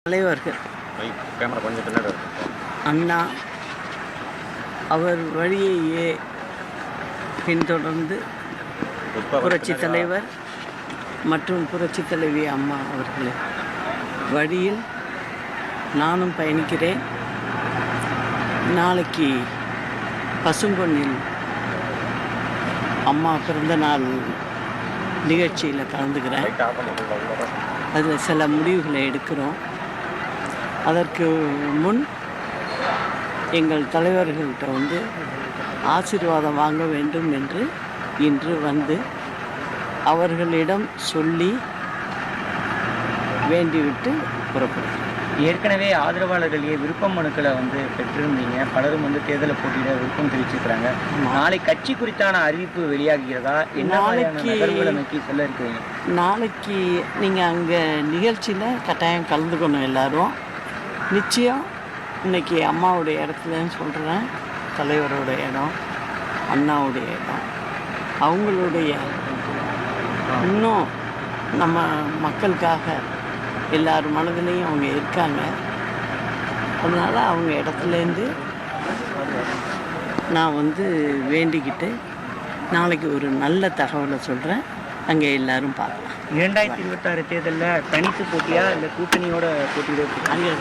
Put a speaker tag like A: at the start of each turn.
A: தலைவர்கள்
B: கேமரா கொஞ்சம் பின்னாடி
A: அண்ணா அவர் வழியையே பின்தொடர்ந்து புரட்சி தலைவர் மற்றும் புரட்சி தலைவி அம்மா அவர்களே வழியில் நானும் பயணிக்கிறேன். நாளைக்கு பசும்பொன்னில் அம்மா பிறந்த நாள் நிகழ்ச்சியில் கலந்துக்கிறேன். அதில் சில முடிவுகளை எடுக்கிறோம். அதற்கு முன் எங்கள் தலைவர்கள்ட்ட ஆசீர்வாதம் வாங்க வேண்டும் என்று இன்று வந்து அவர்களிடம் சொல்லி வேண்டிவிட்டு புறப்படுகிறேன்.
C: ஏற்கனவே ஆதரவாளர்களே விருப்ப மனுக்களை பெற்றிருந்தீங்க. பலரும் தேர்தலை போட்டியிட விருப்பம் தெரிவிச்சிருக்கிறாங்க. நாளை கட்சி குறித்தான அறிவிப்பு வெளியாகிறதா? நோக்கி சொல்ல இருக்கிறீங்க?
A: நாளைக்கு நீங்கள் அங்கே நிகழ்ச்சியில் கட்டாயம் கலந்துக்கணும். எல்லாரும் நிச்சயம் இன்றைக்கி அம்மாவுடைய இடத்துலன்னு சொல்கிறேன். தலைவரோட இடம், அண்ணாவுடைய இடம், அவங்களுடைய இன்னும் நம்ம மக்களுக்காக எல்லார் மனதிலையும் அவங்க இருக்காங்க. அதனால் அவங்க இடத்துலேருந்து நான் வேண்டிக்கிட்டு நாளைக்கு ஒரு நல்ல தகவலை சொல்கிறேன். அங்கே எல்லோரும் பார்க்கலாம்.
C: 2026 தேர்தலில் தனித்து போட்டியா இல்லை கூட்டணியோட போட்டியிட?
A: அங்கே